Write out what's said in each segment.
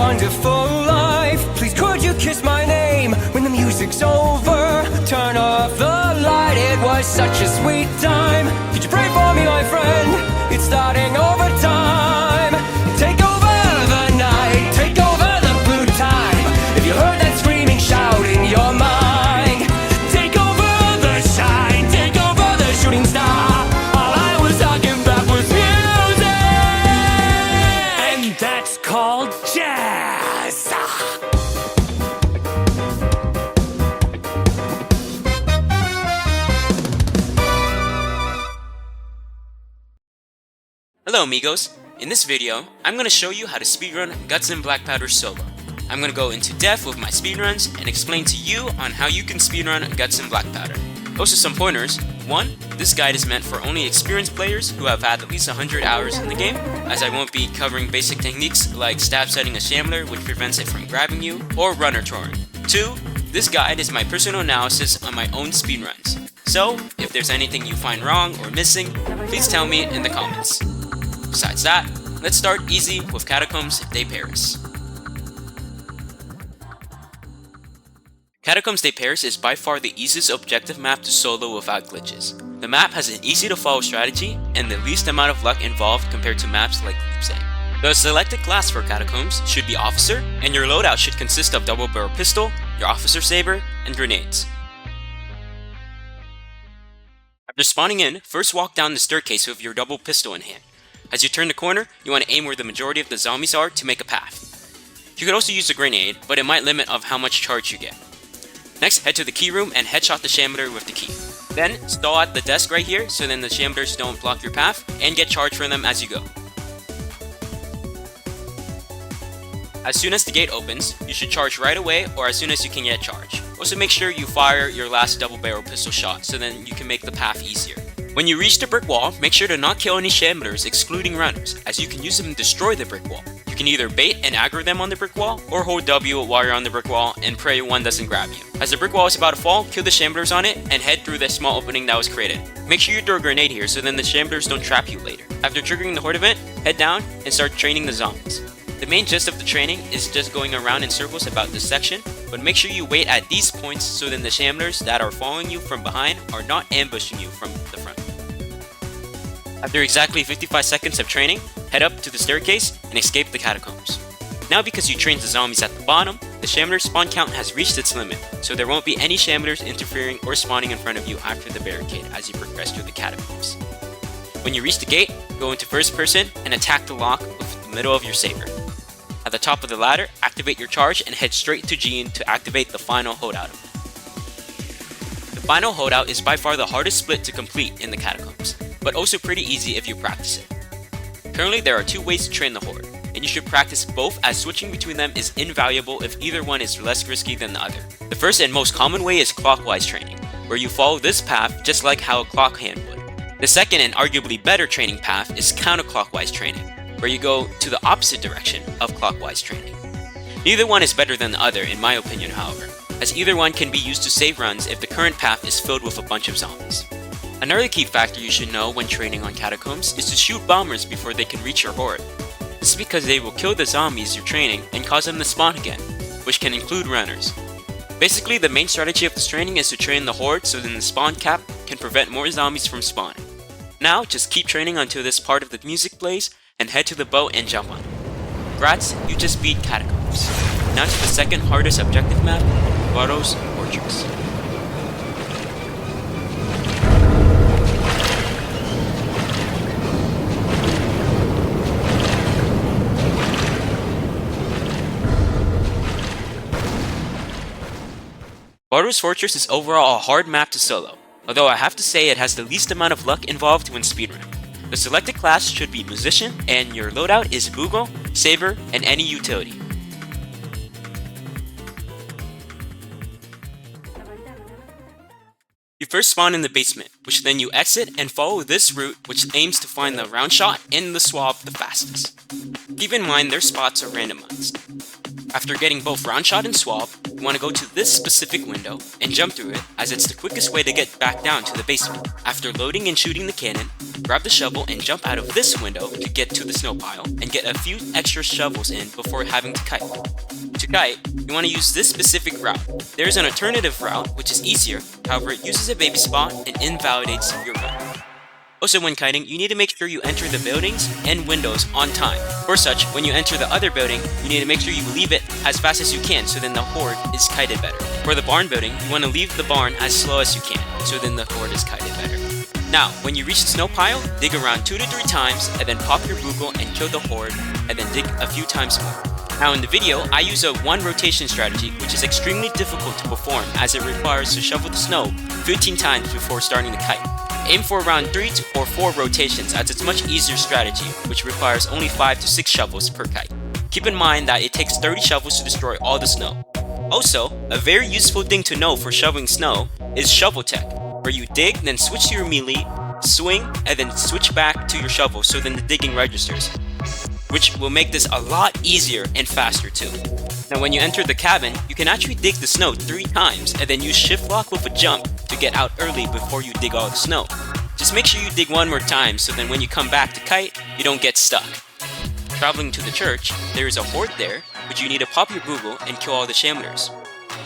wonderful life. Please could you kiss my name when the music's over? Turn off the light, it was such a sweet time. Could you pray for me, my friend? It's starting overtime. Take over the night, take over the blue time. If you heard that screaming, shout in your mind. Take over the shine, take over the shooting star. All I was talking about was music, and that's called jazz. Hello amigos, in this video, I'm going to show you how to speedrun Guts and Black Powder solo. I'm going to go into depth with my speedruns and explain to you on how you can speedrun Guts and Black Powder. Also some pointers. 1. This guide is meant for only experienced players who have had at least 100 hours in the game, as I won't be covering basic techniques like stab setting a shambler which prevents it from grabbing you, or runner touring. 2. This guide is my personal analysis on my own speedruns. So, if there's anything you find wrong or missing, please tell me in the comments. Besides that, let's start easy with Catacombs de Paris. Catacombs de Paris is by far the easiest objective map to solo without glitches. The map has an easy to follow strategy and the least amount of luck involved compared to maps like Leapsang. The selected class for Catacombs should be Officer, and your loadout should consist of double barrel pistol, your officer saber, and grenades. After spawning in, first walk down the staircase with your double pistol in hand. As you turn the corner, you want to aim where the majority of the zombies are to make a path. You could also use a grenade, but it might limit of how much charge you get. Next, head to the key room and headshot the shambler with the key. Then, stall at the desk right here so then the shamblers don't block your path, and get charge from them as you go. As soon as the gate opens, you should charge right away or as soon as you can get charge. Also make sure you fire your last double barrel pistol shot so then you can make the path easier. When you reach the brick wall, make sure to not kill any shamblers excluding runners, as you can use them to destroy the brick wall. You can either bait and aggro them on the brick wall, or hold W while you're on the brick wall and pray one doesn't grab you. As the brick wall is about to fall, kill the shamblers on it and head through the small opening that was created. Make sure you throw a grenade here so then the shamblers don't trap you later. After triggering the horde event, head down and start training the zombies. The main gist of the training is just going around in circles about this section, but make sure you wait at these points so then the shamblers that are following you from behind are not ambushing you from the front. After exactly 55 seconds of training, head up to the staircase and escape the catacombs. Now because you trained the zombies at the bottom, the shambler spawn count has reached its limit, so there won't be any shamblers interfering or spawning in front of you after the barricade as you progress through the catacombs. When you reach the gate, go into first person and attack the lock with the middle of your saber. At the top of the ladder, activate your charge and head straight to Jean to activate the final holdout. The final holdout is by far the hardest split to complete in the catacombs, but also pretty easy if you practice it. Currently there are 2 ways to train the horde, and you should practice both as switching between them is invaluable if either one is less risky than the other. The first and most common way is clockwise training, where you follow this path just like how a clock hand would. The second and arguably better training path is counterclockwise training, where you go to the opposite direction of clockwise training. Neither one is better than the other in my opinion however, as either one can be used to save runs if the current path is filled with a bunch of zombies. Another key factor you should know when training on catacombs is to shoot bombers before they can reach your horde. This is because they will kill the zombies you're training and cause them to spawn again, which can include runners. Basically, the main strategy of this training is to train the horde so then the spawn cap can prevent more zombies from spawning. Now, just keep training until this part of the music plays and head to the boat and jump on it. Congrats, you just beat Catacombs. Now to the second hardest objective map, Barro's Fortress. Barro's Fortress is overall a hard map to solo, although I have to say it has the least amount of luck involved when speedrunning. The selected class should be Musician, and your loadout is Bugle, Saber, and any utility. You first spawn in the basement, which then you exit and follow this route which aims to find the round shot and the swab the fastest. Keep in mind their spots are randomized. After getting both round shot and swab, you want to go to this specific window and jump through it, as it's the quickest way to get back down to the basement. After loading and shooting the cannon, grab the shovel and jump out of this window to get to the snow pile and get a few extra shovels in before having to kite. To kite, you want to use this specific route. There is an alternative route which is easier, however it uses a baby spot and invalidates your run. Also, when kiting, you need to make sure you enter the buildings and windows on time. For such, when you enter the other building, you need to make sure you leave it as fast as you can so then the horde is kited better. For the barn building, you want to leave the barn as slow as you can so then the horde is kited better. Now, when you reach the snow pile, dig around 2 to 3 times and then pop your bugle and kill the horde and then dig a few times more. Now in the video, I use a 1 rotation strategy which is extremely difficult to perform as it requires to shovel the snow 15 times before starting the kite. Aim for around 3 or 4 rotations as it's much easier strategy which requires only 5 to 6 shovels per kite. Keep in mind that it takes 30 shovels to destroy all the snow. Also, a very useful thing to know for shoveling snow is shovel tech, where you dig, then switch to your melee, swing, and then switch back to your shovel so then the digging registers, which will make this a lot easier and faster too. Now when you enter the cabin, you can actually dig the snow 3 times and then use shift lock with a jump to get out early before you dig all the snow. Just make sure you dig 1 more time so then when you come back to kite, you don't get stuck. Traveling to the church, there is a horde there, but you need to pop your bugle and kill all the shamblers.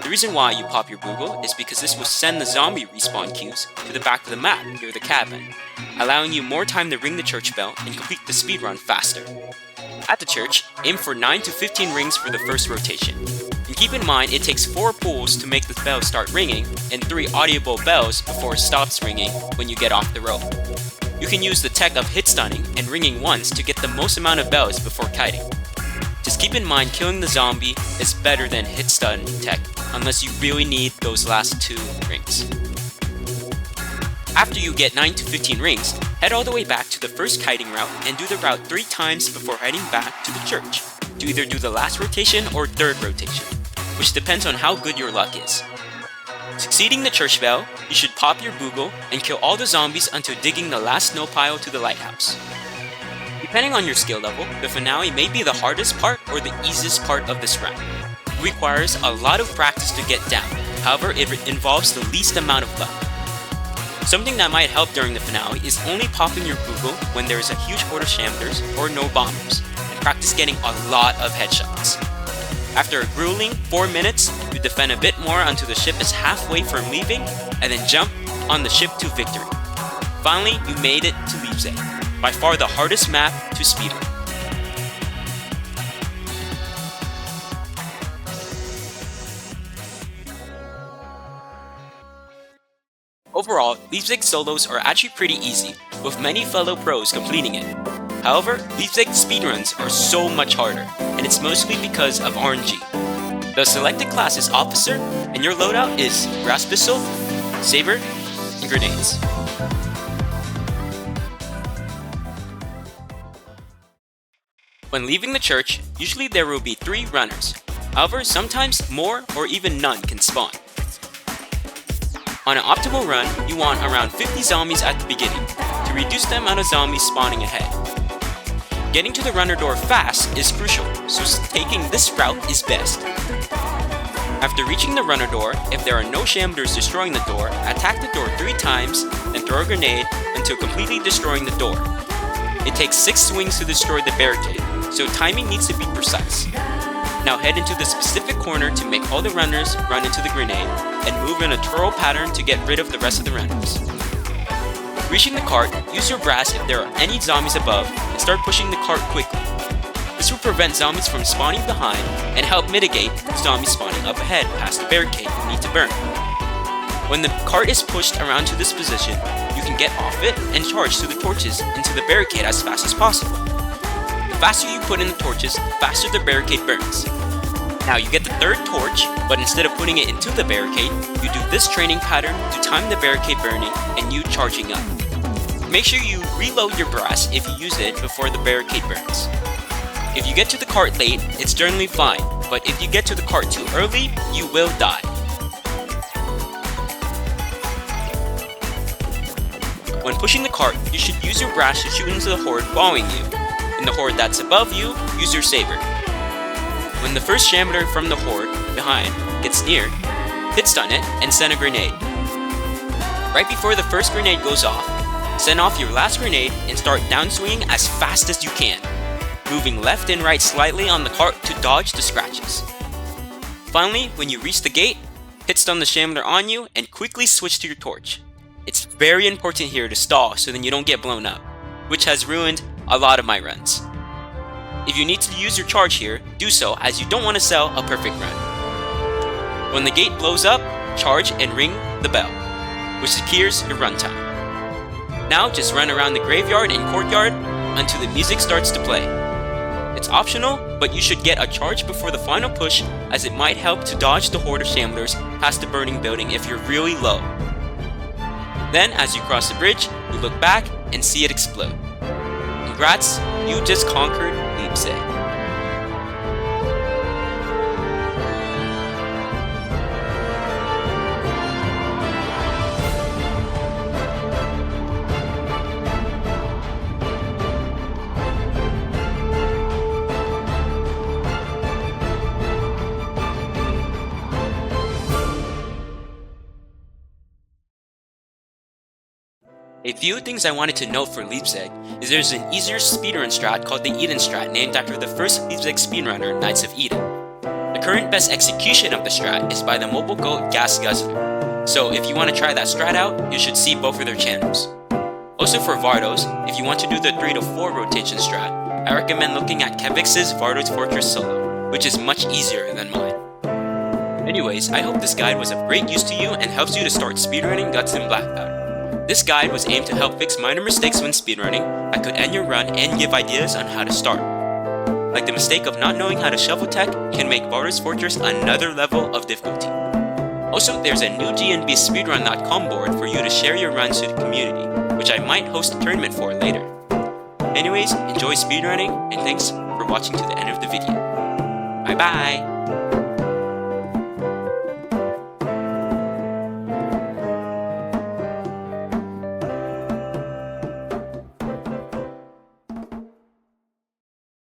The reason why you pop your bugle is because this will send the zombie respawn queues to the back of the map near the cabin, allowing you more time to ring the church bell and complete the speedrun faster. At the church, aim for 9 to 15 rings for the first rotation. And keep in mind it takes 4 pulls to make the bell start ringing and 3 audible bells before it stops ringing when you get off the rope. You can use the tech of hit stunning and ringing once to get the most amount of bells before kiting. Just keep in mind killing the zombie is better than hit stun tech unless you really need those last 2 rings. After you get 9 to 15 rings, head all the way back to the first kiting route and do the route 3 times before heading back to the church to either do the last rotation or 3rd rotation, which depends on how good your luck is. Succeeding the church bell, you should pop your bugle and kill all the zombies until digging the last snow pile to the lighthouse. Depending on your skill level, the finale may be the hardest part or the easiest part of this round. It requires a lot of practice to get down, however it involves the least amount of luck. Something that might help during the finale is only popping your bugle when there is a huge horde of shamblers or no bombers, and practice getting a lot of headshots. After a grueling 4 minutes, you defend a bit more until the ship is halfway from leaving, and then jump on the ship to victory. Finally, you made it to Leipzig, by far the hardest map to speedrun. Overall, Leipzig solos are actually pretty easy, with many fellow pros completing it. However, Leipzig speedruns are so much harder, and it's mostly because of RNG. The selected class is Officer, and your loadout is Brass Pistol, Saber, and Grenades. When leaving the church, usually there will be 3 runners. However, sometimes more or even none can spawn. On an optimal run, you want around 50 zombies at the beginning, to reduce the amount of zombies spawning ahead. Getting to the runner door fast is crucial, so taking this route is best. After reaching the runner door, if there are no shamblers destroying the door, attack the door 3 times, then throw a grenade until completely destroying the door. It takes 6 swings to destroy the barricade, so timing needs to be precise. Now head into the specific corner to make all the runners run into the grenade, and move in a twirl pattern to get rid of the rest of the runners. Reaching the cart, use your brass if there are any zombies above, and start pushing the cart quickly. This will prevent zombies from spawning behind, and help mitigate zombies spawning up ahead past the barricade you need to burn. When the cart is pushed around to this position, you can get off it and charge through the torches into the barricade as fast as possible. The faster you put in the torches, the faster the barricade burns. Now you get the 3rd torch, but instead of putting it into the barricade, you do this training pattern to time the barricade burning and you charging up. Make sure you reload your brass if you use it before the barricade burns. If you get to the cart late, it's generally fine, but if you get to the cart too early, you will die. When pushing the cart, you should use your brass to shoot into the horde following you. In the horde that's above you, use your saber. When the first Shambler from the horde behind gets near, hit stun it and send a grenade. Right before the first grenade goes off, send off your last grenade and start downswinging as fast as you can, moving left and right slightly on the cart to dodge the scratches. Finally, when you reach the gate, hit stun the Shambler on you and quickly switch to your torch. It's very important here to stall so then you don't get blown up, which has ruined a lot of my runs. If you need to use your charge here, do so as you don't want to sell a perfect run. When the gate blows up, charge and ring the bell, which secures your runtime. Now just run around the graveyard and courtyard until the music starts to play. It's optional, but you should get a charge before the final push as it might help to dodge the horde of Shamblers past the burning building if you're really low. Then, as you cross the bridge, you look back and see it explode. Congrats, you just conquered Leipzig. A few things I wanted to note for Leipzig is there's an easier speedrun strat called the Eden strat named after the first Leipzig speedrunner, Knights of Eden. The current best execution of the strat is by the mobile goat Gas Guzzler, so if you want to try that strat out, you should see both of their channels. Also for Vardos, if you want to do the 3 to 4 rotation strat, I recommend looking at Kevix's Vardos Fortress Solo, which is much easier than mine. Anyways, I hope this guide was of great use to you and helps you to start speedrunning Guts and Black Powder. This guide was aimed to help fix minor mistakes when speedrunning that could end your run and give ideas on how to start. Like the mistake of not knowing how to shovel tech can make Vardos Fortress another level of difficulty. Also, there's a new gnbspeedrun.com board for you to share your runs to the community, which I might host a tournament for later. Anyways, enjoy speedrunning and thanks for watching to the end of the video. Bye bye!